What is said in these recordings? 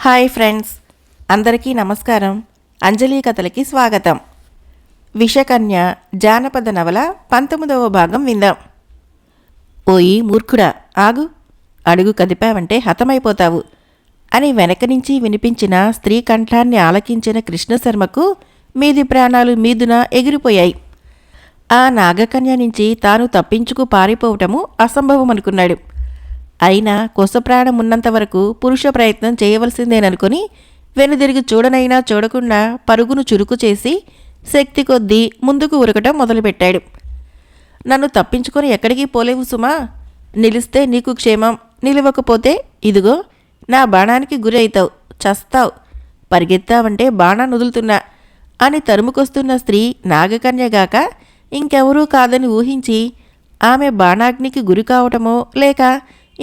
Hi friends, అందరికీ నమస్కారం. అంజలి కథలకి స్వాగతం. విషకన్య జానపద నవల 19వ భాగం విందాం. ఓయి మూర్ఖుడా, ఆగు, అడుగు కదిపావంటే హతమైపోతావు అని వెనక నుంచి వినిపించిన స్త్రీ కంఠాన్ని ఆలకించిన కృష్ణశర్మకు మీది ప్రాణాలు మీదున ఎగిరిపోయాయి. ఆ నాగకన్య నుంచి తాను తప్పించుకు పారిపోవటము అసంభవమనుకున్నాడు. అయినా కొసప్రాణం ఉన్నంతవరకు పురుష ప్రయత్నం చేయవలసిందేననుకుని వెనుదిరిగి చూడనైనా చూడకుండా పరుగును చురుకు చేసి శక్తి కొద్దీ ముందుకు ఉరకటం మొదలుపెట్టాడు. నన్ను తప్పించుకొని ఎక్కడికి పోలేవు సుమా, నిలిస్తే నీకు క్షేమం, నిలవకపోతే ఇదిగో నా బాణానికి గురి అవుతావు, చస్తావు, పరిగెత్తావంటే బాణాన్ని వదులుతున్నా అని తరుముకొస్తున్న స్త్రీ నాగకన్యగాక ఇంకెవరూ కాదని ఊహించి ఆమె బాణాగ్నికి గురి కావటమో లేక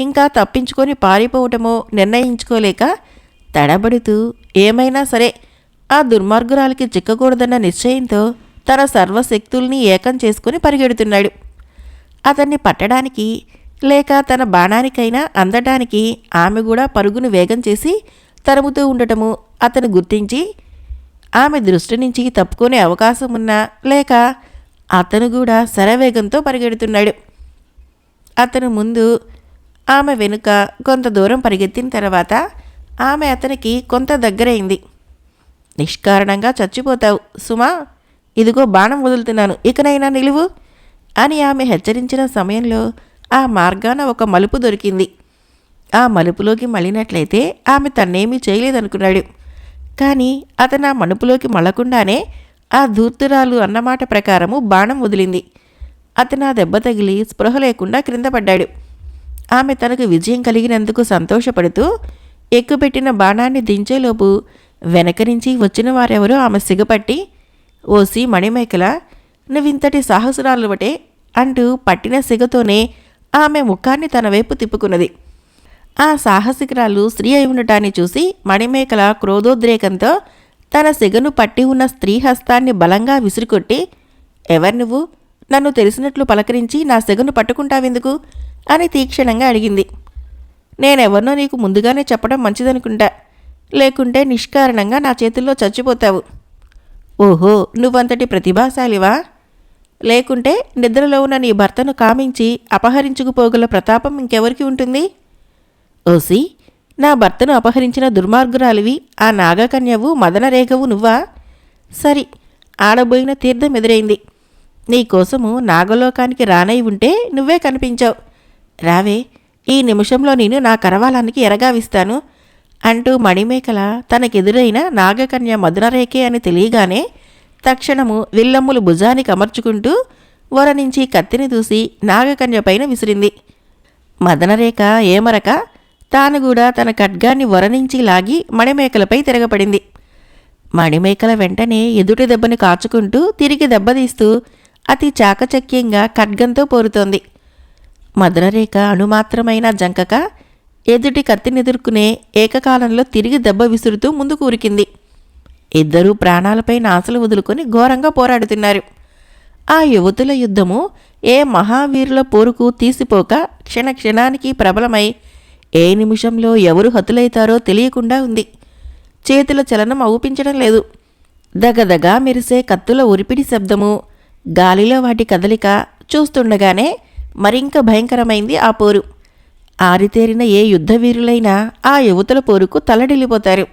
ఇంకా తప్పించుకొని పారిపోవటమో నిర్ణయించుకోలేక తడబడుతూ ఏమైనా సరే ఆ దుర్మార్గురాలికి చిక్కకూడదన్న నిశ్చయంతో తన సర్వశక్తుల్ని ఏకం చేసుకుని పరిగెడుతున్నాడు. అతన్ని పట్టడానికి లేక తన బాణానికైనా అందడానికి ఆమె కూడా పరుగును వేగం చేసి తరుముతూ ఉండటము అతను గుర్తించి ఆమె దృష్టి నుంచి తప్పుకునే అవకాశం ఉన్నా లేక అతను కూడా శరవేగంతో పరిగెడుతున్నాడు. అతను ముందు, ఆమె వెనుక కొంత దూరం పరిగెత్తిన తర్వాత ఆమె అతనికి కొంత దగ్గరైంది. నిష్కారణంగా చచ్చిపోతావు సుమా, ఇదిగో బాణం వదులుతున్నాను, ఇకనైనా నిలువు అని ఆమె హెచ్చరించిన సమయంలో ఆ మార్గాన ఒక మలుపు దొరికింది. ఆ మలుపులోకి మళ్ళినట్లయితే ఆమె తన్నేమీ చేయలేదనుకున్నాడు. కానీ అతను ఆ మలుపులోకి మళ్ళకుండానే ఆ ధూర్తురాలు అన్నమాట ప్రకారము బాణం వదిలింది. అతను ఆ దెబ్బ తగిలి స్పృహ లేకుండా క్రింద పడ్డాడు. ఆమె తనకు విజయం కలిగినందుకు సంతోషపడుతూ ఎక్కుపెట్టిన బాణాన్ని దించేలోపు వెనక నుంచి వచ్చిన వారెవరో ఆమె సిగపట్టి, ఓసి మణిమేకల, నువ్వింతటి సాహసురాలువటే అంటూ పట్టిన సిగతోనే ఆమె ముఖాన్ని తన వైపు తిప్పుకున్నది. ఆ సాహసికురాలు స్త్రీ అయి ఉండటాన్ని చూసి మణిమేకల క్రోధోద్రేకంతో తన సిగను పట్టి ఉన్న స్త్రీ హస్తాన్ని బలంగా విసిరికొట్టి, ఎవరు నువ్వు, నన్ను తెలిసినట్లు పలకరించి నా సిగను పట్టుకుంటావెందుకు అని తీక్షణంగా అడిగింది. నేనెవరినో నీకు ముందుగానే చెప్పడం మంచిదనుకుంటా, లేకుంటే నిష్కారణంగా నా చేతుల్లో చచ్చిపోతావు. ఓహో, నువ్వంతటి ప్రతిభాశాలివా? లేకుంటే నిద్రలో ఉన్న నీ భర్తను కామించి అపహరించుకుపోగల ప్రతాపం ఇంకెవరికి ఉంటుంది? ఓసి, నా భర్తను అపహరించిన దుర్మార్గురాలివి ఆ నాగకన్యవు మదనరేఖవు నువ్వా? సరి, ఆడబోయిన తీర్థం ఎదురైంది. నీకోసము నాగలోకానికి రానై ఉంటే నువ్వే కనిపించావు. రావే, ఈ నిమిషంలో నేను నా కరవాలానికి ఎరగావిస్తాను అంటూ మణిమేకల తనకెదురైన నాగకన్య మదనరేఖే అని తెలియగానే తక్షణము విల్లమ్ములు భుజానికి అమర్చుకుంటూ వర నుంచి కత్తిని దూసి నాగకన్య పైన విసిరింది. మదనరేఖ ఏమరక తాను కూడా తన ఖడ్గాన్ని వర నుంచి లాగి మణిమేకలపై తిరగపడింది. మణిమేకల వెంటనే ఎదుటి దెబ్బని కాచుకుంటూ తిరిగి దెబ్బతీస్తూ అతి చాకచక్యంగా ఖడ్గంతో పోరుతోంది. మదనరేఖ అణుమాత్రమైన జంకక ఎదుటి కత్తినెదుర్కొనే ఏకకాలంలో తిరిగి దెబ్బ విసురుతూ ముందుకు ఉరికింది. ఇద్దరూ ప్రాణాలపై నాసలు వదులుకొని ఘోరంగా పోరాడుతున్నారు. ఆ యువతుల యుద్ధము ఏ మహావీరుల పోరుకు తీసిపోక క్షణక్షణానికి ప్రబలమై ఏ నిమిషంలో ఎవరు హతులైతారో తెలియకుండా ఉంది. చేతుల చలనం ఔపించడం లేదు. దగదగా మెరిసే కత్తుల ఉరిపిడి శబ్దము, గాలిలో వాటి కదలిక చూస్తుండగానే మరింక భయంకరమైంది ఆ పోరు. ఆరితేరిన ఏ యుద్ధవీరులైనా ఆ యువతుల పోరుకు తలడిల్లిపోతారు.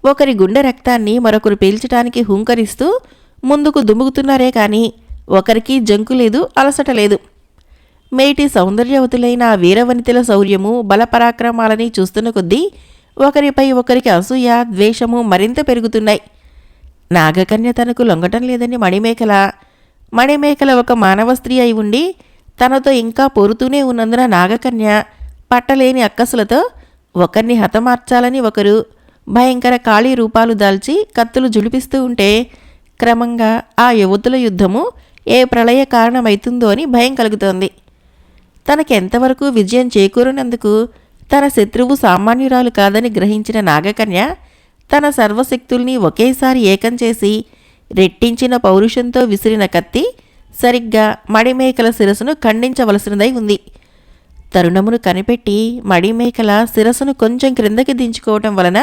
ఒకరి గుండె రక్తాన్ని మరొకరు పీల్చడానికి హుంకరిస్తూ ముందుకు దుముగుతున్నారే కానీ ఒకరికి జంకు లేదు, అలసట లేదు. మేటి సౌందర్యవతులైన ఆ వీరవనితల శౌర్యము బలపరాక్రమాలని చూస్తున్న కొద్దీ ఒకరిపై ఒకరికి అసూయ ద్వేషము మరింత పెరుగుతున్నాయి. నాగకన్య తనకు లొంగటం లేదని మణిమేకల ఒక మానవ స్త్రీ అయి ఉండి తనతో ఇంకా పోరుతూనే ఉన్నందున నాగకన్య పట్టలేని అక్కసులతో ఒకరిని హతమార్చాలని ఒకరు భయంకర ఖాళీ రూపాలు దాల్చి కత్తులు జులిపిస్తూ ఉంటే క్రమంగా ఆ యువతుల యుద్ధము ఏ ప్రళయ కారణమవుతుందో అని భయం కలుగుతోంది. తనకెంతవరకు విజయం చేకూరినందుకు తన శత్రువు సామాన్యురాలు కాదని గ్రహించిన నాగకన్య తన సర్వశక్తుల్ని ఒకేసారి ఏకం చేసి రెట్టించిన పౌరుషంతో విసిరిన కత్తి సరిగ్గా మణిమేకల శిరస్సును ఖండించవలసినదై ఉంది. తరుణమును కనిపెట్టి మడిమేకల శిరస్సును కొంచెం క్రిందకి దించుకోవటం వలన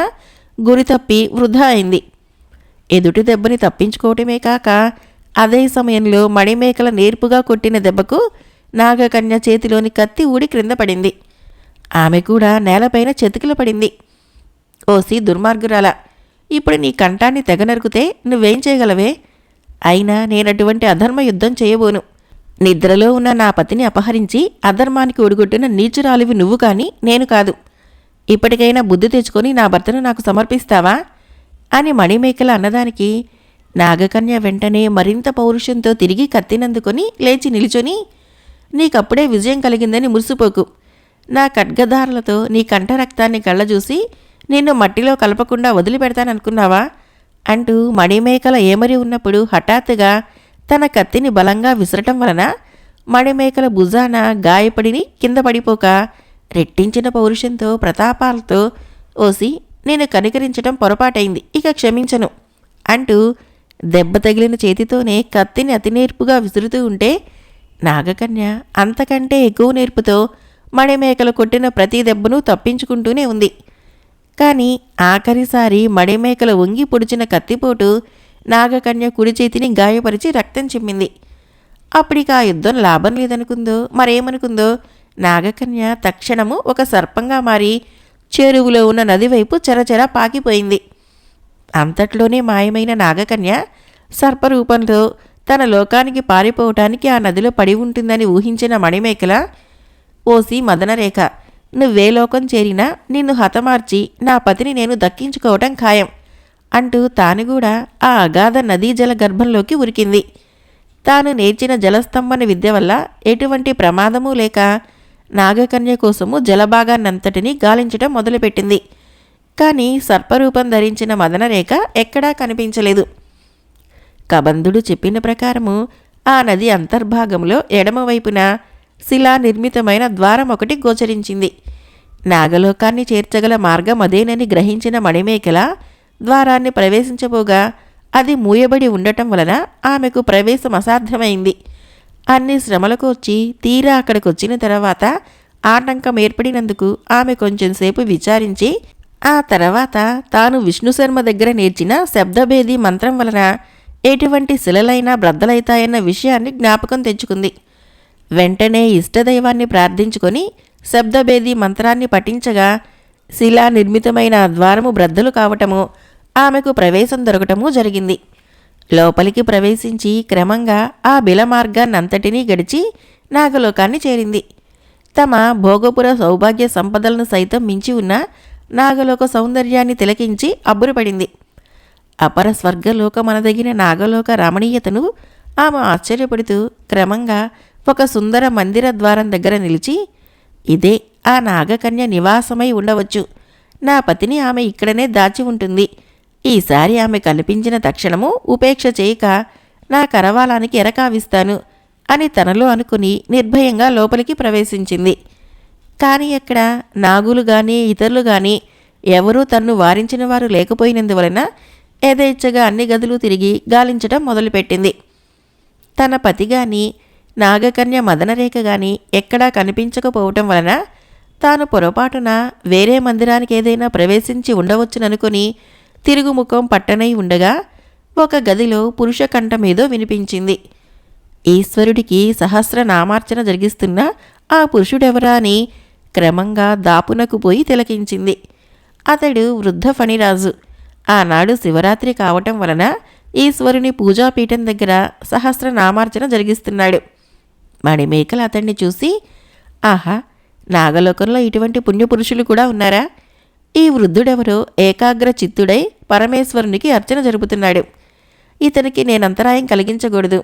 గురి తప్పి వృధా అయింది. ఎదుటి దెబ్బని తప్పించుకోవటమే కాక అదే సమయంలో మడిమేకల నేర్పుగా కొట్టిన దెబ్బకు నాగకన్య చేతిలోని కత్తి ఊడి క్రింద పడింది. ఆమె కూడా నేలపైన చెతికిల పడింది. ఓసి దుర్మార్గురాల, ఇప్పుడు నీ కంఠాన్ని తెగ నరికితే నువ్వేం చేయగలవే? అయినా నేనటువంటి అధర్మ యుద్ధం చేయబోను. నిద్రలో ఉన్న నా పతిని అపహరించి అధర్మానికి ఒడిగొట్టిన నీచురాలివి నువ్వు కాని నేను కాదు. ఇప్పటికైనా బుద్ధి తెచ్చుకొని నా భర్తను నాకు సమర్పిస్తావా అని మణిమేకల అన్నదానికి నాగకన్య వెంటనే మరింత పౌరుషంతో తిరిగి కత్తినందుకొని లేచి నిలుచొని, నీకప్పుడే విజయం కలిగిందని మురిసిపోకు. నా ఖడ్గదారులతో నీ కంఠరక్తాన్ని కళ్ళజూసి నిన్ను మట్టిలో కలపకుండా వదిలిపెడతాననుకున్నావా అంటూ మణిమేకల ఏమరి ఉన్నప్పుడు హఠాత్తుగా తన కత్తిని బలంగా విసరటం వలన మణిమేకల భుజాన గాయపడిని కింద పడిపోక రెట్టించిన పౌరుషంతో ప్రతాపాలతో, ఓసి నేను కనికరించటం పొరపాటైంది, ఇక క్షమించను అంటూ దెబ్బ తగిలిన చేతితోనే కత్తిని అతి నేర్పుగా విసురుతూ ఉంటే నాగకన్య అంతకంటే ఎక్కువ నేర్పుతో మణిమేకలు కొట్టిన ప్రతి దెబ్బను తప్పించుకుంటూనే ఉంది. కానీ ఆఖరిసారి మణిమేకలు వంగి పొడిచిన కత్తిపోటు నాగకన్య కుడి చేతిని గాయపరిచి రక్తం చిమ్మింది. అప్పటికి ఆ యుద్ధం లాభం లేదనుకుందో మరేమనుకుందో నాగకన్య తక్షణము ఒక సర్పంగా మారి చెరువులో ఉన్న నది వైపు చెరచెర పాకిపోయింది. అంతట్లోనే మాయమైన నాగకన్య సర్పరూపంలో తన లోకానికి పారిపోవటానికి ఆ నదిలో పడి ఉంటుందని ఊహించిన మణిమేకల, ఓసి మదనరేఖ, నువ్వే లోకం చేరినా నిన్ను హతమార్చి నా పతిని నేను దక్కించుకోవటం ఖాయం అంటూ తాను కూడా ఆ అగాధ నదీ జల గర్భంలోకి ఉరికింది. తాను నేర్చిన జలస్తంభన విద్య వల్ల ఎటువంటి ప్రమాదమూ లేక నాగకన్య కోసము జలభాగాన్నంతటినీ గాలించటం మొదలుపెట్టింది. కానీ సర్పరూపం ధరించిన మదనరేఖ ఎక్కడా కనిపించలేదు. కబంధుడు చెప్పిన ప్రకారము ఆ నది అంతర్భాగంలో ఎడమవైపున శిలా నిర్మితమైన ద్వారం ఒకటి గోచరించింది. నాగలోకాన్ని చేర్చగల మార్గం అదేనని గ్రహించిన మణిమేకల ద్వారాన్ని ప్రవేశించబోగా అది మూయబడి ఉండటం వలన ఆమెకు ప్రవేశం అసాధ్యమైంది. అన్ని శ్రమలకు వచ్చి తీరా అక్కడికొచ్చిన తర్వాత ఆటంకం ఏర్పడినందుకు ఆమె కొంచెంసేపు విచారించి ఆ తర్వాత తాను విష్ణుశర్మ దగ్గర నేర్చిన శబ్దభేది మంత్రం వలన ఎటువంటి శిలలైనా బ్రద్దలైతాయన్న విషయాన్ని జ్ఞాపకం తెచ్చుకుంది. వెంటనే ఇష్టదైవాన్ని ప్రార్థించుకొని శబ్దభేది మంత్రాన్ని పఠించగా శిలా నిర్మితమైన ద్వారము బ్రద్దలు కావటము, ఆమెకు ప్రవేశం దొరకటము జరిగింది. లోపలికి ప్రవేశించి క్రమంగా ఆ బిలమార్గాన్నంతటినీ గడిచి నాగలోకాన్ని చేరింది. తమ భోగపుర సౌభాగ్య సంపదలను సైతం మించి ఉన్న నాగలోక సౌందర్యాన్ని తిలకించి అబ్బురపడింది. అపర స్వర్గలోకమనదగిన నాగలోక రమణీయతను ఆమె ఆశ్చర్యపడుతూ క్రమంగా ఒక సుందర మందిర ద్వారం దగ్గర నిలిచి, ఇదే ఆ నాగకన్య నివాసమై ఉండవచ్చు. నా పతిని ఆమె ఇక్కడనే దాచి ఉంటుంది. ఈసారి ఆమె కనిపించిన తక్షణము ఉపేక్ష చేయక నా కరవాలానికి ఎరకావిస్తాను అని తనలో అనుకుని నిర్భయంగా లోపలికి ప్రవేశించింది. కానీ అక్కడ నాగులు గాని ఇతరులు గాని ఎవరూ తన్ను వారించిన వారు లేకపోయినందువలన యథేచ్ఛగా అన్ని గదులు తిరిగి గాలించటం మొదలుపెట్టింది. తన పతి గాని నాగకన్య మదనరేఖ గాని ఎక్కడా కనిపించకపోవటం వలన తాను పొరపాటున వేరే మందిరానికి ఏదైనా ప్రవేశించి ఉండవచ్చుననుకుని తిరుగుముఖం పట్టనై ఉండగా ఒక గదిలో పురుష కంఠమేదో వినిపించింది. ఈశ్వరుడికి సహస్రనామార్చన జరిగిస్తున్న ఆ పురుషుడెవరా అని క్రమంగా దాపునకు పోయి తిలకించింది. అతడు వృద్ధ ఫణిరాజు. ఆనాడు శివరాత్రి కావటం వలన ఈశ్వరుని పూజాపీఠం దగ్గర సహస్రనామార్చన జరిగిస్తున్నాడు. మణిమేకలు అతన్ని చూసి, ఆహా, నాగలోకంలో ఇటువంటి పుణ్యపురుషులు కూడా ఉన్నారా? ఈ వృద్ధుడెవరో ఏకాగ్ర చిత్తుడై పరమేశ్వరునికి అర్చన జరుపుతున్నాడు. ఇతనికి నేనంతరాయం కలిగించకూడదు.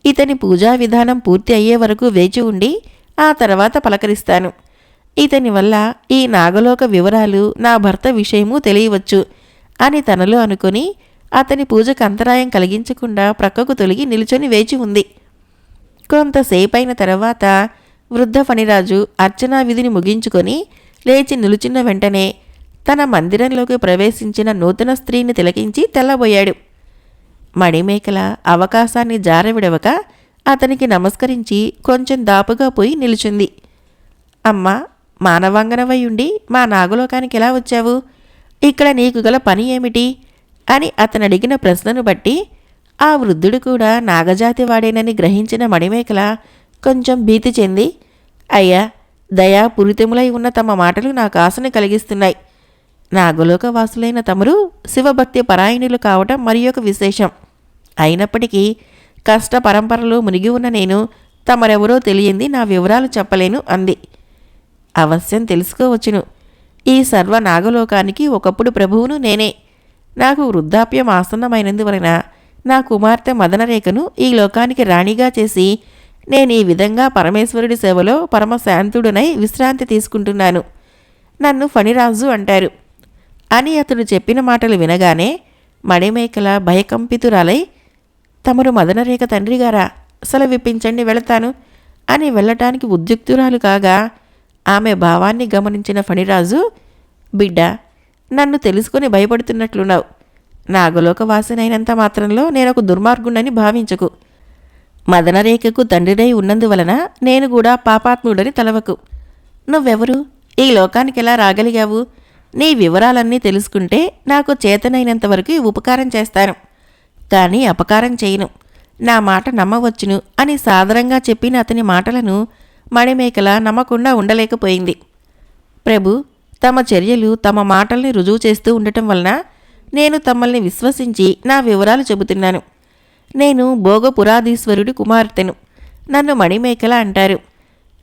ఇతని పూజా విధానం పూర్తి అయ్యే వరకు వేచి ఉండి ఆ తర్వాత పలకరిస్తాను. ఇతని వల్ల ఈ నాగలోక వివరాలు నా భర్త విషయము తెలియవచ్చు అని తనలో అనుకుని అతని పూజకు అంతరాయం కలిగించకుండా ప్రక్కకు తొలగి నిలుచొని వేచి ఉంది. కొంతసేపైన తర్వాత వృద్ధ ఫణిరాజు అర్చనా విధిని ముగించుకొని లేచి నిలుచున్న వెంటనే తన మందిరంలోకి ప్రవేశించిన నూతన స్త్రీని తిలకించి తెల్లబోయాడు. మణిమేకల అవకాశాన్ని జారవిడవక అతనికి నమస్కరించి కొంచెం దాపుగా పోయి నిలుచుంది. అమ్మా, మానవాంగనవై ఉండి మా నాగలోకానికి ఎలా వచ్చావు? ఇక్కడ నీకు గల పని ఏమిటి అని అతనడిగిన ప్రశ్నను బట్టి ఆ వృద్ధుడు కూడా నాగజాతి వాడేనని గ్రహించిన మణిమేకల కొంచెం భీతి చెంది, అయ్యా, దయాపూరితములై ఉన్న తమ మాటలు నాకు ఆశను కలిగిస్తున్నాయి. నాగలోక వాసులైన తమరు శివభక్తి పరాయణులు కావటం మరి ఒక విశేషం. అయినప్పటికీ కష్ట పరంపరలో మునిగి ఉన్న నేను తమరెవరో తెలియంది నా వివరాలు చెప్పలేను అంది. అవశ్యం తెలుసుకోవచ్చును. ఈ సర్వ నాగలోకానికి ఒకప్పుడు ప్రభువును నేనే. నాకు వృద్ధాప్యం ఆసన్నమైనందువలన నా కుమార్తె మదనరేఖను ఈ లోకానికి రాణిగా చేసి నేను ఈ విధంగా పరమేశ్వరుడి సేవలో పరమశాంతుడునై విశ్రాంతి తీసుకుంటున్నాను. నన్ను ఫణిరాజు అంటారు అని అతడు చెప్పిన మాటలు వినగానే మణిమేకల భయకంపితురాలై, తమరు మదనరేఖ తండ్రిగారా, సెలవిప్పించండి, వెళతాను అని వెళ్ళటానికి ఉద్యుక్తురాలు కాగా ఆమె భావాన్ని గమనించిన ఫణిరాజు, బిడ్డ, నన్ను తెలుసుకొని భయపడుతున్నట్లున్నావు. నాగలోకవాసినైనంత మాత్రంలో నేనొక దుర్మార్గుణ్ణని భావించకు. మదనరేఖకు తండ్రినై ఉన్నందువలన నేను కూడా పాపాత్ముడని తలవకు. నువ్వెవరు? ఈ లోకానికి ఎలా రాగలిగావు? నీ వివరాలన్నీ తెలుసుకుంటే నాకు చేతనైనంతవరకు ఉపకారం చేస్తాను, కానీ అపకారం చేయను. నా మాట నమ్మవచ్చును అని సాదరంగా చెప్పిన అతని మాటలను మణిమేకల నమ్మకుండా ఉండలేకపోయింది. ప్రభు, తమ చర్యలు తమ మాటల్ని రుజువు చేస్తూ ఉండటం వలన నేను తమ్మల్ని విశ్వసించి నా వివరాలు చెబుతున్నాను. నేను భోగపురాధీశ్వరుడి కుమార్తెను. నన్ను మణిమేకల అంటారు.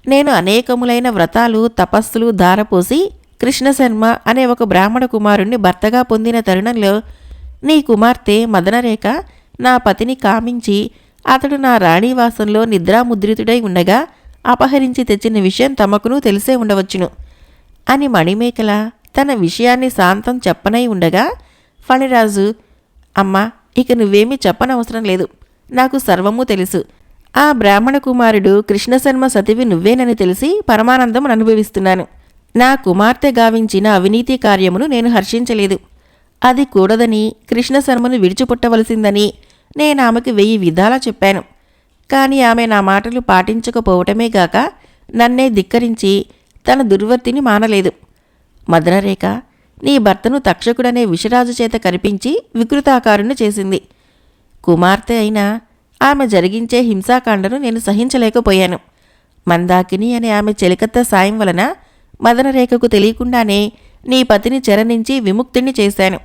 నేను అనేకములైన వ్రతాలు తపస్సులు ధారపోసి కృష్ణశర్మ అనే ఒక బ్రాహ్మణ కుమారుణ్ణి భర్తగా పొందిన తరుణంలో నీ కుమార్తె మదనరేఖ నా పతిని కామించి అతడు నా రాణివాసంలో నిద్రాముద్రితుడై ఉండగా అపహరించి తెచ్చిన విషయం తమకును తెలిసే ఉండవచ్చును అని మణిమేకల తన విషయాన్ని శాంతం చెప్పనై ఉండగా ఫణిరాజు, అమ్మా, ఇక నువ్వేమీ చెప్పనవసరం లేదు. నాకు సర్వము తెలుసు. ఆ బ్రాహ్మణ కుమారుడు కృష్ణశర్మ సతివి నువ్వేనని తెలిసి పరమానందం అనుభవిస్తున్నాను. నా కుమార్తె గావించిన అవినీతి కార్యమును నేను హర్షించలేదు. అది కూడదని, కృష్ణశర్మను విడిచిపుట్టవలసిందని నేనామెకు 1000 విధాలా చెప్పాను. కాని ఆమె నా మాటలు పాటించకపోవటమే గాక నన్నే ధిక్కరించి తన దుర్వర్తిని మానలేదు. మదనరేఖ నీ భర్తను తక్షకుడనే విషరాజు చేత కనిపించి వికృతాకారుణ్ణి చేసింది. కుమార్తె అయినా ఆమె జరిగించే హింసాకాండను నేను సహించలేకపోయాను. మందాకిని అనే ఆమె చెలికత్త సాయం వలన మదనరేఖకు తెలియకుండానే నీ పతిని చెరనించి విముక్తిని చేశాను.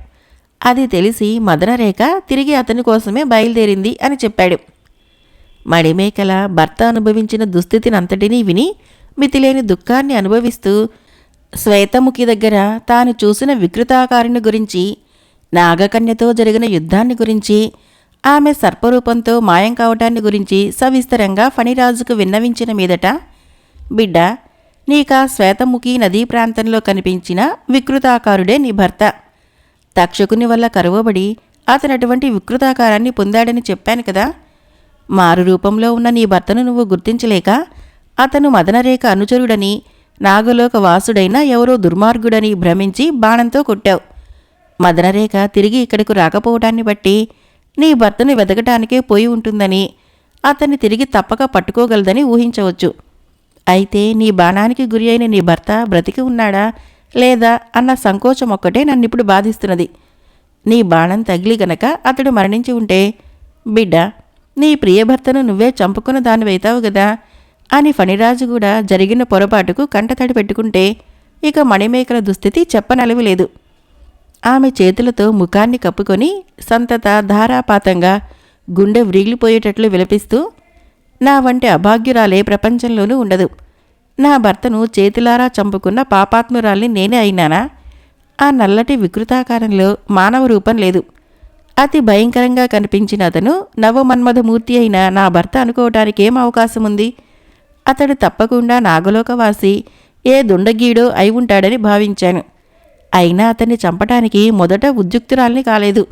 అది తెలిసి మదనరేఖ తిరిగి అతని కోసమే బయలుదేరింది అని చెప్పాడు. మణిమేకల భర్త అనుభవించిన దుస్థితినంతటినీ విని మితిలేని దుఃఖాన్ని అనుభవిస్తూ శ్వేతముఖి దగ్గర తాను చూసిన వికృతాకారుని గురించి, నాగకన్యతో జరిగిన యుద్ధాన్ని గురించి, ఆమె సర్పరూపంతో మాయం కావటాన్ని గురించి సవిస్తరంగా ఫణిరాజుకు విన్నవించిన మీదట, బిడ్డ, నీకా శ్వేతముఖి నదీ ప్రాంతంలో కనిపించిన వికృతాకారుడే నీ భర్త. తక్షకుని వల్ల కరువబడి అతనటువంటి వికృతాకారాన్ని పొందాడని చెప్పాను కదా. మారు రూపంలో ఉన్న నీ భర్తను నువ్వు గుర్తించలేక అతను మదనరేఖ అనుచరుడని, నాగలోక వాసుడైన ఎవరో దుర్మార్గుడని భ్రమించి బాణంతో కొట్టావు. మదనరేఖ తిరిగి ఇక్కడకు రాకపోవటాన్ని బట్టి నీ భర్తను వెతకటానికే పోయి ఉంటుందని, అతన్ని తిరిగి తప్పక పట్టుకోగలదని ఊహించవచ్చు. అయితే నీ బాణానికి గురి అయిన నీ భర్త బ్రతికి ఉన్నాడా లేదా అన్న సంకోచం ఒక్కటే నన్నిప్పుడు బాధిస్తున్నది. నీ బాణం తగిలి గనక అతడు మరణించి ఉంటే, బిడ్డ, నీ ప్రియభర్తను నువ్వే చంపుకున్న దానివైతావు గదా అని ఫణిరాజు కూడా జరిగిన పొరపాటుకు కంటతడి పెట్టుకుంటే ఇక మణిమేకల దుస్థితి చెప్పనలవి లేదు. ఆమె చేతులతో ముఖాన్ని కప్పుకొని సంతత ధారాపాతంగా గుండె వ్రీలిపోయేటట్లు విలపిస్తూ, నా వంటి అభాగ్యురాలే ప్రపంచంలోనూ ఉండదు. నా భర్తను చేతులారా చంపుకున్న పాపాత్మురాల్ని నేనే అయినానా? ఆ నల్లటి వికృతాకారంలో మానవ రూపం లేదు. అతి భయంకరంగా కనిపించిన అతను నవమన్మథమూర్తి అయిన నా భర్త అనుకోవటానికేం అవకాశం ఉంది? అతడు తప్పకుండా నాగలోకవాసి ఏ దుండగీడో అయి ఉంటాడని భావించాను. అయినా అతన్ని చంపటానికి మొదట ఉద్యుక్తురాల్ని కాలేదు.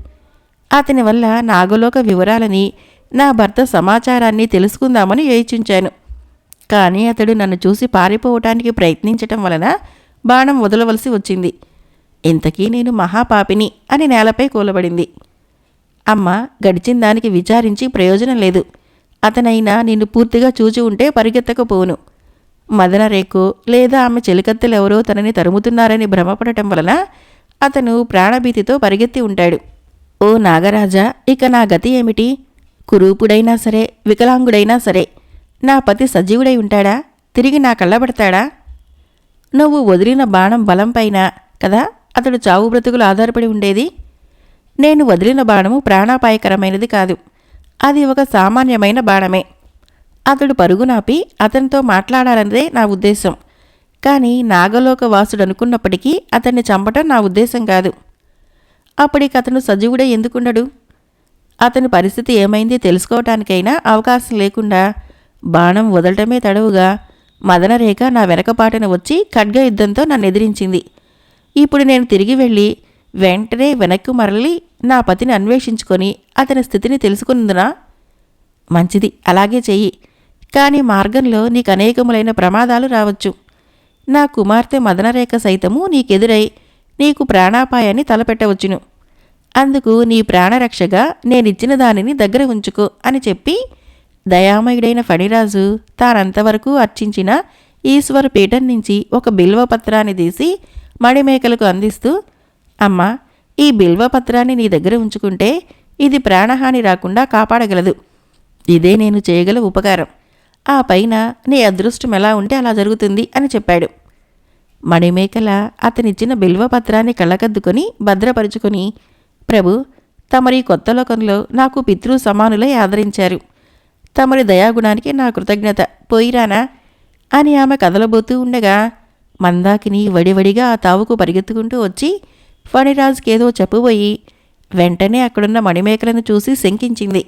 అతని వల్ల నాగలోక వివరాలని, నా భర్త సమాచారాన్ని తెలుసుకుందామని యోచించాను. కానీ అతడు నన్ను చూసి పారిపోవటానికి ప్రయత్నించటం వలన బాణం వదలవలసి వచ్చింది. ఇంతకీ నేను మహాపాపిని అని నేలపై కూలబడింది. అమ్మ, గడిచిన దానికి విచారించి ప్రయోజనం లేదు. అతనైనా నిన్ను పూర్తిగా చూచి ఉంటే పరిగెత్తకపోను. మదనరేఖో లేదా ఆమె చెలికత్తెలెవరో తనని తరుముతున్నారని భ్రమపడటం వలన అతను ప్రాణభీతితో పరిగెత్తి ఉంటాడు. ఓ నాగరాజా, ఇక నా గతి ఏమిటి? కురూపుడైనా సరే, వికలాంగుడైనా సరే నా పతి సజీవుడై ఉంటాడా? తిరిగి నా కళ్ళబడతాడా? నువ్వు వదిలిన బాణం బలంపైన కదా అతడు చావు బ్రతుకులు ఆధారపడి ఉండేది. నేను వదిలిన బాణము ప్రాణాపాయకరమైనది కాదు. అది ఒక సామాన్యమైన బాణమే. అతడు పరుగునాపి అతనితో మాట్లాడాలన్నదే నా ఉద్దేశం. కానీ నాగలోక వాసుడనుకున్నప్పటికీ అతన్ని చంపటం నా ఉద్దేశం కాదు. అప్పటికి అతను సజీవుడే ఎందుకుండడు? అతని పరిస్థితి ఏమైంది తెలుసుకోవటానికైనా అవకాశం లేకుండా బాణం వదలటమే తడవుగా మదనరేఖ నా వెనకపాటున వచ్చి ఖడ్గ యుద్ధంతో నన్ను ఎదిరించింది. ఇప్పుడు నేను తిరిగి వెళ్ళి వెంటనే వెనక్కు మరలి నా పతిని అన్వేషించుకొని అతని స్థితిని తెలుసుకుందునా? మంచిది, అలాగే చెయ్యి. కానీ మార్గంలో నీకు అనేకములైన ప్రమాదాలు రావచ్చు. నా కుమార్తె మదనరేఖ సైతము నీకెదురై నీకు ప్రాణాపాయాన్ని తలపెట్టవచ్చును. అందుకు నీ ప్రాణరక్షగా నేనిచ్చిన దానిని దగ్గర ఉంచుకో అని చెప్పి దయామయుడైన ఫణిరాజు తానంతవరకు అర్చించిన ఈశ్వర పీఠం నుంచి ఒక బిల్వపత్రాన్ని తీసి మణిమేకలకు అందిస్తూ, అమ్మా, ఈ బిల్వపత్రాన్ని నీ దగ్గర ఉంచుకుంటే ఇది ప్రాణహాని రాకుండా కాపాడగలదు. ఇదే నేను చేయగల ఉపకారం. ఆ పైన నీ అదృష్టం ఎలా ఉంటే అలా జరుగుతుంది అని చెప్పాడు. మణిమేకల అతనిచ్చిన బిల్వపత్రాన్ని కళ్ళకద్దుకొని భద్రపరుచుకొని, ప్రభు, తమరి కొత్త లోకంలో నాకు పితృ సమానులై ఆదరించారు. తమరి దయాగుణానికి నా కృతజ్ఞత, పోయిరానా అని ఆమె కదలబోతూ ఉండగా మందాకిని వడివడిగా ఆ తావుకు పరిగెత్తుకుంటూ వచ్చి ఫణిరాజుకేదో చెప్పబోయి వెంటనే అక్కడున్న మణిమేకలను చూసి శంకించింది.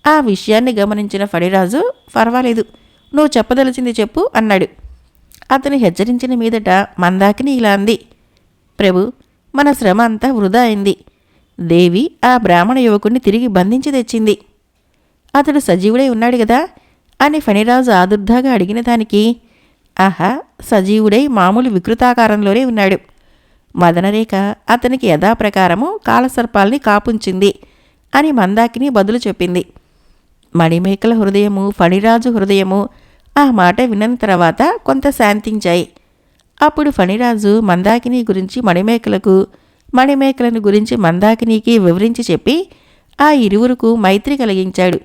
ఆ విషయాన్ని గమనించిన ఫణిరాజు, పర్వాలేదు, నువ్వు చెప్పదలిచింది చెప్పు అన్నాడు. అతను హెచ్చరించిన మీదట మందాకిని ఇలా అంది, ప్రభు, మన శ్రమ అంతా వృధా అయింది. దేవి ఆ బ్రాహ్మణ యువకుణ్ణి తిరిగి బంధించి తెచ్చింది. అతడు సజీవుడై ఉన్నాడు గదా అని ఫణిరాజు ఆదుర్దాగా అడిగిన దానికి, ఆహా, సజీవుడై మామూలు వికృతాకారంలోనే ఉన్నాడు. మదనరేఖ అతనికి యథాప్రకారము కాలసర్పాల్ని కాపుంచింది అని మందాకిని బదులు చెప్పింది. మణిమేకల హృదయము, ఫణిరాజు హృదయము ఆ మాట విన్న తర్వాత కొంత శాంతించాయి. అప్పుడు ఫణిరాజు మందాకిని గురించి మణిమేకలకు, మణిమేకలను గురించి మందాకినికి వివరించి చెప్పి ఆ ఇరువురుకు మైత్రి కలిగించాడు.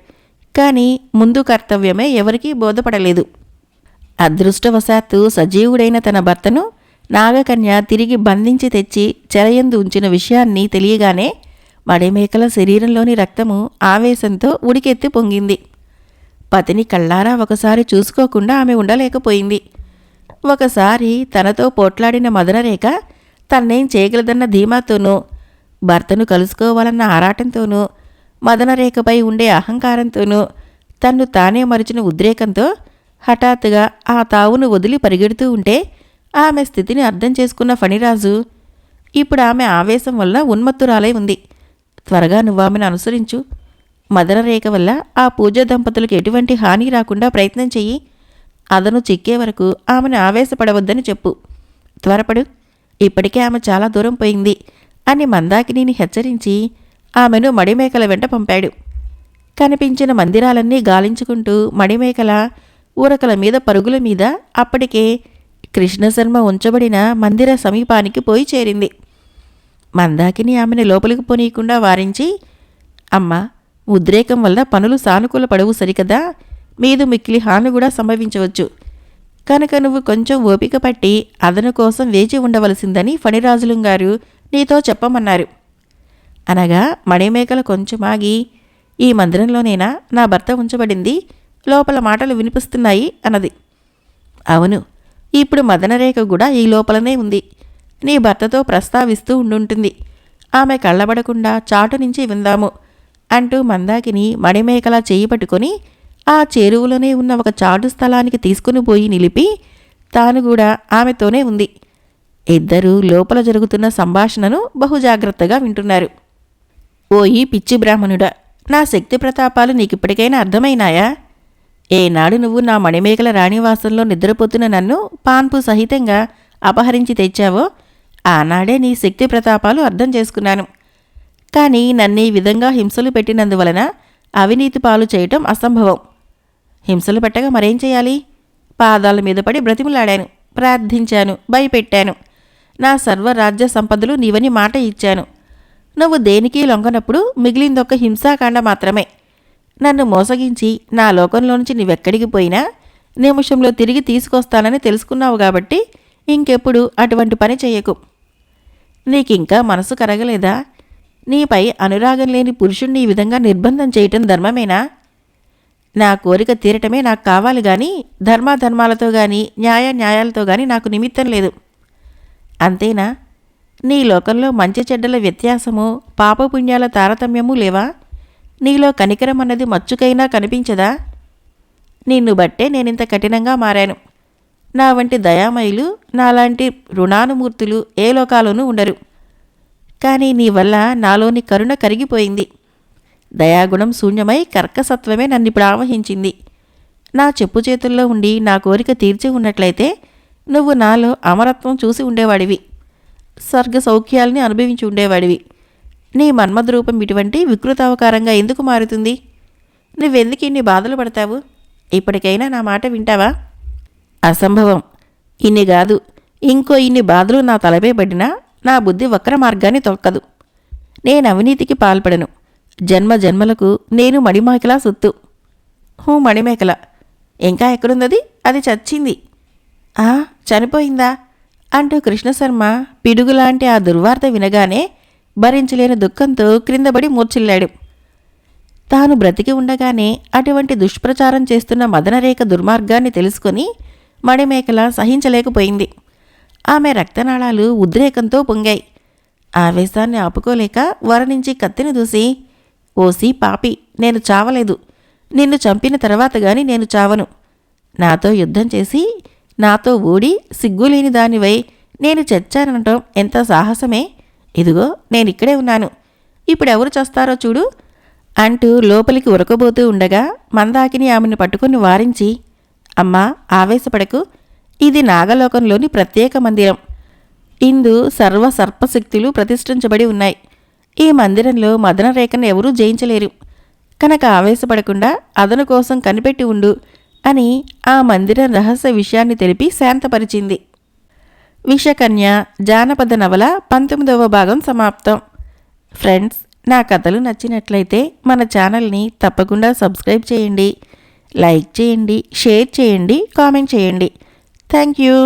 కానీ ముందు కర్తవ్యమే ఎవరికీ బోధపడలేదు. అదృష్టవశాత్తు సజీవుడైన తన భర్తను నాగకన్య తిరిగి బంధించి తెచ్చి చెరయందు ఉంచిన విషయాన్ని తెలియగానే మణిమేకల శరీరంలోని రక్తము ఆవేశంతో ఉడికెత్తి పొంగింది. పతిని కళ్ళారా ఒకసారి చూసుకోకుండా ఆమె ఉండలేకపోయింది. ఒకసారి తనతో పోట్లాడిన మదనరేఖ తన్నేం చేయగలదన్న ధీమాతోనూ, భర్తను కలుసుకోవాలన్న ఆరాటంతోనూ, మదనరేఖపై ఉండే అహంకారంతోనూ, తన్ను తానే మరిచిన ఉద్రేకంతో హఠాత్తుగా ఆ తావును వదిలి పరిగెడుతూ ఉంటే ఆమె స్థితిని అర్థం చేసుకున్న ఫణిరాజు, ఇప్పుడు ఆమె ఆవేశం వల్ల ఉన్మత్తురాలై ఉంది. త్వరగా నువ్వామెను అనుసరించు. మదనరేఖ వల్ల ఆ పూజ దంపతులకు ఎటువంటి హాని రాకుండా ప్రయత్నం చెయ్యి. అదను చిక్కే వరకు ఆమెను ఆవేశపడవద్దని చెప్పు. త్వరపడు, ఇప్పటికే ఆమె చాలా దూరం పోయింది అని మందాకిని హెచ్చరించి ఆమెను మణిమేకల వెంట పంపాడు. కనిపించిన మందిరాలన్నీ గాలించుకుంటూ మణిమేకల ఊరకల మీద పరుగుల మీద అప్పటికే కృష్ణశర్మ ఉంచబడిన మందిర సమీపానికి పోయి చేరింది. మందాకిని ఆమెను లోపలికి పోనీయకుండా వారించి, అమ్మా, ఉద్రేకం వల్ల పనులు సానుకూల పడవు సరికదా, మీదు మిక్కిలి హాని కూడా సంభవించవచ్చు. కనుక నువ్వు కొంచెం ఓపిక పట్టి అదను కోసం వేచి ఉండవలసిందని ఫణిరాజులం గారు నీతో చెప్పమన్నారు. అనగా మణిమేకల కొంచెం ఆగి, ఈ మందిరంలోనేనా నా భర్త ఉంచబడింది? లోపల మాటలు వినిపిస్తున్నాయి అన్నది. అవును, ఇప్పుడు మదనరేఖ కూడా ఈ లోపలనే ఉంది. నీ భర్తతో ప్రస్తావిస్తూ ఉండుంటుంది. ఆమె కళ్ళబడకుండా చాటు నుంచి విందాము అంటూ మందాకిని మణిమేకల చేయి పట్టుకొని ఆ చెరువులోనే ఉన్న ఒక చాటు స్థలానికి తీసుకుని పోయి నిలిపి తాను కూడా ఆమెతోనే ఉంది. ఇద్దరూ లోపల జరుగుతున్న సంభాషణను బహుజాగ్రత్తగా వింటున్నారు. ఓయి పిచ్చి బ్రాహ్మణుడా, నా శక్తి ప్రతాపాలు నీకిప్పటికైనా అర్థమైనాయా? ఏనాడు నువ్వు నా మణిమేకల రాణివాసంలో నిద్రపోతున్న నన్ను పాన్పు సహితంగా అపహరించి తెచ్చావో ఆనాడే నీ శక్తి ప్రతాపాలు అర్థం చేసుకున్నాను. కానీ నన్ను ఈ విధంగా హింసలు పెట్టినందువలన అవినీతి పాలు చేయటం అసంభవం. హింసలు పెట్టగా మరేం చేయాలి? పాదాల మీద పడి బ్రతిమలాడాను, ప్రార్థించాను, భయపెట్టాను. నా సర్వరాజ్య సంపదలు నీవని మాట ఇచ్చాను. నువ్వు దేనికి లొంగనప్పుడు మిగిలిందొక్క హింసాకాండ మాత్రమే. నన్ను మోసగించి నా లోకంలోంచి నీవెక్కడికి పోయినా నిమిషంలో తిరిగి తీసుకొస్తానని తెలుసుకున్నావు కాబట్టి ఇంకెప్పుడు అటువంటి పని చెయ్యకు. నీకింకా మనసు కరగలేదా? నీపై అనురాగం లేని పురుషుణ్ణి ఈ విధంగా నిర్బంధం చేయటం ధర్మమేనా? నా కోరిక తీరటమే నాకు కావాలి గాని ధర్మాధర్మాలతో గాని న్యాయాలతో గాని నాకు నిమిత్తం లేదు. అంతేనా? నీ లోకంలో మంచి చెడ్డల వ్యత్యాసము, పాపపుణ్యాల తారతమ్యమూ లేవా? నీలో కనికరం అన్నది మచ్చుకైనా కనిపించదా? నిన్ను బట్టే నేనింత కఠినంగా మారాను. నా వంటి దయామయులు, నాలాంటి రుణానుమూర్తులు ఏ లోకాలోనూ ఉండరు. కానీ నీ వల్ల నాలోని కరుణ కరిగిపోయింది. దయాగుణం శూన్యమై కర్కసత్వమే నన్నిప్పుడు ఆవహించింది. నా చెప్పు చేతుల్లో ఉండి నా కోరిక తీర్చి ఉన్నట్లయితే నువ్వు నాలో అమరత్వం చూసి ఉండేవాడివి, స్వర్గ సౌఖ్యాల్ని అనుభవించి ఉండేవాడివి. నీ మన్మధరూపం ఇటువంటి వికృతావకారంగా ఎందుకు మారుతుంది? నువ్వెందుకు ఇన్ని బాధలు పడతావు? ఇప్పటికైనా నా మాట వింటావా? అసంభవం. ఇన్ని కాదు, ఇంకో ఇన్ని బాధలు నా తలపై పడినా నా బుద్ధి వక్ర మార్గాన్ని తొక్కదు. నేను అవినీతికి పాల్పడను. జన్మ జన్మలకు నేను మణిమేకలా సొత్తు. మణిమేకల ఇంకా ఎక్కడుందది? అది చచ్చింది. చనిపోయిందా అంటూ కృష్ణశర్మ పిడుగులాంటి ఆ దుర్వార్త వినగానే భరించలేని దుఃఖంతో క్రిందపడి మూర్ఛిల్లాడు. తాను బ్రతికి ఉండగానే అటువంటి దుష్ప్రచారం చేస్తున్న మదనరేఖ దుర్మార్గాన్ని తెలుసుకొని మణిమేకల సహించలేకపోయింది. ఆమె రక్తనాళాలు ఉద్రేకంతో పొంగాయి. ఆవేశాన్ని ఆపుకోలేక వరనించి కత్తిని దూసి, ఓసి పాపి, నేను చావలేదు. నిన్ను చంపిన తర్వాత గాని నేను చావను. నాతో యుద్ధం చేసి నాతో ఓడి సిగ్గులేని దానివై నేను చచ్చాననటం ఎంత సాహసమే! ఇదిగో నేనిక్కడే ఉన్నాను. ఇప్పుడెవరు చస్తారో చూడు అంటూ లోపలికి ఉరకబోతూ ఉండగా మందాకిని ఆమెను పట్టుకుని వారించి, అమ్మా, ఆవేశపడకు. ఇది నాగలోకంలోని ప్రత్యేక మందిరం. ఇందు సర్వ సర్పశక్తులు ప్రతిష్ఠించబడి ఉన్నాయి. ఈ మందిరంలో మదనరేఖను ఎవరూ జయించలేరు. కనుక ఆవేశపడకుండా అదను కోసం కనిపెట్టి ఉండు అని ఆ మందిరం రహస్య విషయాన్ని తెలిపి శాంతపరిచింది. విషకన్య జానపద నవల 19వ భాగం సమాప్తం. ఫ్రెండ్స్, నా కథలు నచ్చినట్లయితే మన ఛానల్ని తప్పకుండా సబ్స్క్రైబ్ చేయండి, లైక్ చేయండి, షేర్ చేయండి, కామెంట్ చేయండి. Thank you.